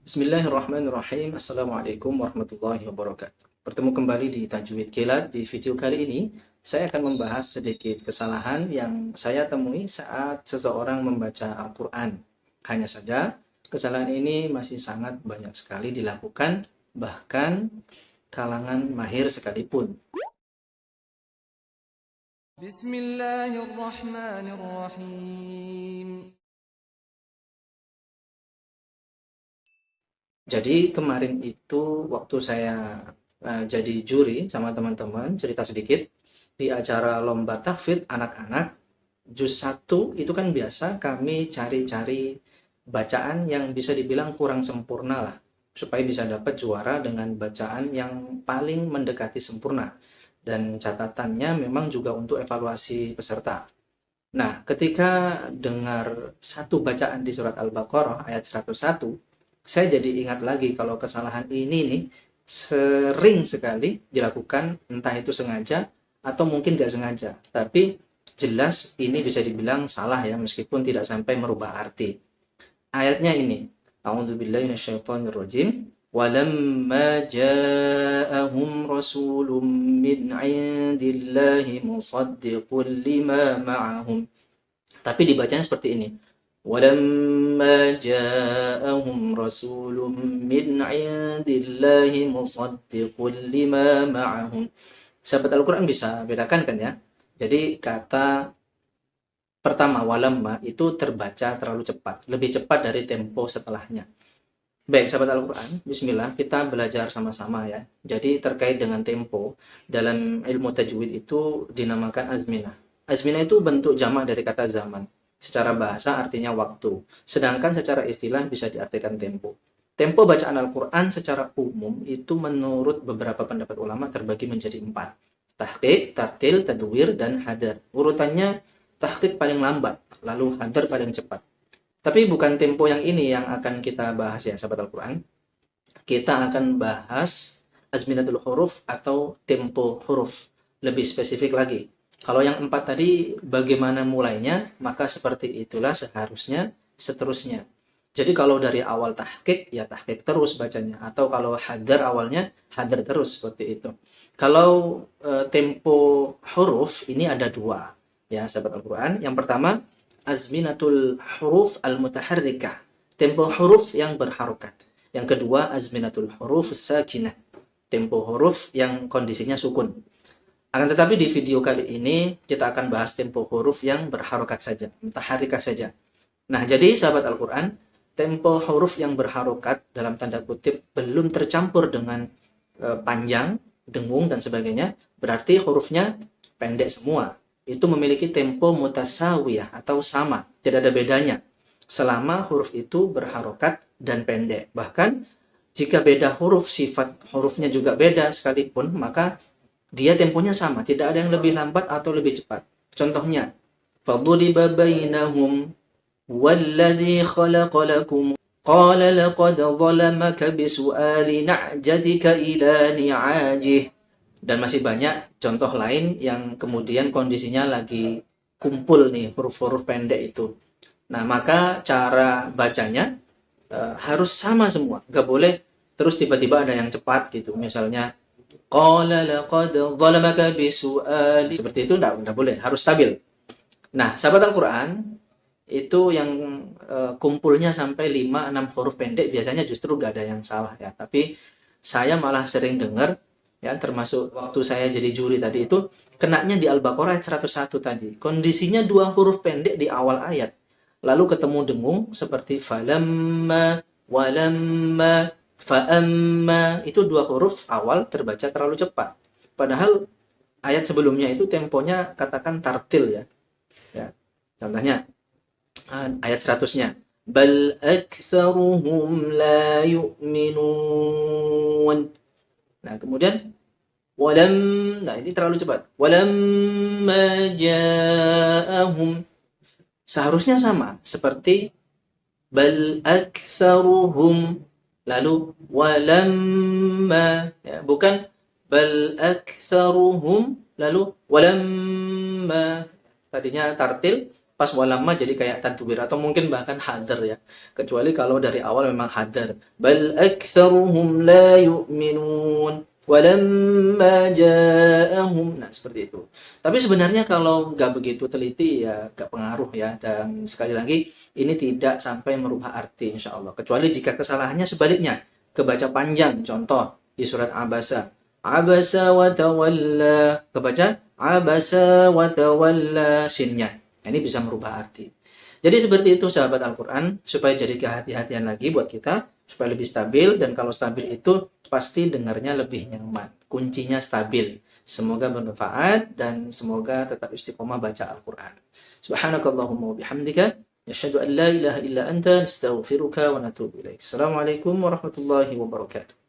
Bismillahirrahmanirrahim. Assalamualaikum warahmatullahi wabarakatuh. Bertemu kembali di Tajwid Kilat. Di video kali ini, saya akan membahas sedikit kesalahan yang saya temui saat seseorang membaca Al-Quran. Hanya saja, kesalahan ini masih sangat banyak sekali dilakukan, bahkan kalangan mahir sekalipun. Bismillahirrahmanirrahim. Jadi kemarin itu waktu saya jadi juri sama teman-teman, cerita sedikit, di acara lomba tahfidz anak-anak, juz 1 itu kan biasa kami cari-cari bacaan yang bisa dibilang kurang sempurna lah, supaya bisa dapat juara dengan bacaan yang paling mendekati sempurna. Dan catatannya memang juga untuk evaluasi peserta. Nah, ketika dengar satu bacaan di surat Al-Baqarah ayat 101, saya jadi ingat lagi kalau kesalahan ini nih sering sekali dilakukan, entah itu sengaja atau mungkin nggak sengaja. Tapi jelas ini bisa dibilang salah ya, meskipun tidak sampai merubah arti. Ayatnya ini, A'udzubillahi minasyaitonirrajim. Walamma ja'ahum rasulun min 'indillahi musaddiqun lima ma'ahum. Tapi dibacanya seperti ini. Walamma ja'ahum rasulun min 'indillahi musaddiqun lima ma'ahum. Sahabat Al-Quran bisa bedakan kan ya? Jadi kata pertama walamma itu terbaca terlalu cepat, lebih cepat dari tempo setelahnya. Baik, sahabat Al-Quran, bismillah, kita belajar sama-sama ya. Jadi terkait dengan tempo, dalam ilmu tajwid itu dinamakan azminah. Azminah itu bentuk jamak dari kata zaman. Secara bahasa artinya waktu. Sedangkan secara istilah bisa diartikan tempo. Tempo bacaan Al-Quran secara umum itu menurut beberapa pendapat ulama terbagi menjadi 4. Tahqiq, tartil, tadwir, dan hadar. Urutannya tahqiq paling lambat, lalu hadar paling cepat. Tapi bukan tempo yang ini yang akan kita bahas ya, sahabat Al-Quran. Kita akan bahas azminatul huruf atau tempo huruf. Lebih spesifik lagi. Kalau yang 4 tadi, bagaimana mulainya, maka seperti itulah seharusnya seterusnya. Jadi kalau dari awal tahqiq, ya tahqiq terus bacanya. Atau kalau hadar awalnya, hadar terus, seperti itu. Kalau tempo huruf, ini ada 2. Ya, sahabat Al-Quran. Yang pertama, azminatul huruf al-mutaharrikah, tempo huruf yang berharokat. Yang kedua, azminatul huruf sakinah, tempo huruf yang kondisinya sukun. Akan tetapi di video kali ini kita akan bahas tempo huruf yang berharokat saja, mutaharrikah saja. Nah, jadi sahabat Al-Quran, tempo huruf yang berharokat dalam tanda kutip belum tercampur dengan panjang, dengung, dan sebagainya, berarti hurufnya pendek semua. Itu memiliki tempo mutasawiyah atau sama, tidak ada bedanya selama huruf itu berharokat dan pendek. Bahkan jika beda huruf, sifat hurufnya juga beda sekalipun, maka dia temponya sama, tidak ada yang lebih lambat atau lebih cepat. Contohnya, faduriba bainahum walladzi khalaqa lakum qala laqad zalamaka bisu'ali na'jatika ila ni'ajih. Dan masih banyak contoh lain yang kemudian kondisinya lagi kumpul nih huruf-huruf pendek itu. Nah, maka cara bacanya harus sama semua. Nggak boleh terus tiba-tiba ada yang cepat gitu. Misalnya, qala laqad zalamaka bisu'ali. Seperti itu nggak boleh, harus stabil. Nah, sahabat Al-Quran, itu yang kumpulnya sampai 5-6 huruf pendek biasanya justru nggak ada yang salah ya. Tapi saya malah sering dengar, ya, termasuk waktu saya jadi juri tadi itu, kenanya di Al-Baqarah ayat 101 tadi. Kondisinya 2 huruf pendek di awal ayat. Lalu ketemu dengung seperti falamma, walamma, fa'amma. Itu 2 huruf awal terbaca terlalu cepat. Padahal ayat sebelumnya itu temponya katakan tartil ya. Ya. Contohnya ayat 100-nya. Bal aktsaruhum la yu'minun. Nah, kemudian nah ini terlalu cepat. Walamma ja'ahum. Seharusnya sama seperti bal aktsaruhum, lalu walamma, ya, bukan bal aktsaruhum lalu walamma. Tadinya tartil, pas walamma jadi kayak tadwir atau mungkin bahkan hadar ya. Kecuali kalau dari awal memang hadar. Bal aktsaruhum la yu'minun walamma ja'ahum. Nah, seperti itu. Tapi sebenarnya kalau nggak begitu teliti ya nggak pengaruh ya. Dan sekali lagi ini tidak sampai merubah arti insya Allah. Kecuali jika kesalahannya sebaliknya. Kebaca panjang. Contoh di surat Abasa. Abasa wa tawalla. Kebaca Abasa wa tawalla sinnya. Nah, ini bisa merubah arti. Jadi seperti itu sahabat Al-Quran, supaya jadi kehati-hatian lagi buat kita, supaya lebih stabil, dan kalau stabil itu pasti dengarnya lebih nyaman. Kuncinya stabil. Semoga bermanfaat, dan semoga tetap istiqomah baca Al-Quran. Subhanakallahumma wabihamdika, asyhadu an la ilaha illa anta, nastaghfiruka wa natubu ilaik. Assalamualaikum warahmatullahi wabarakatuh.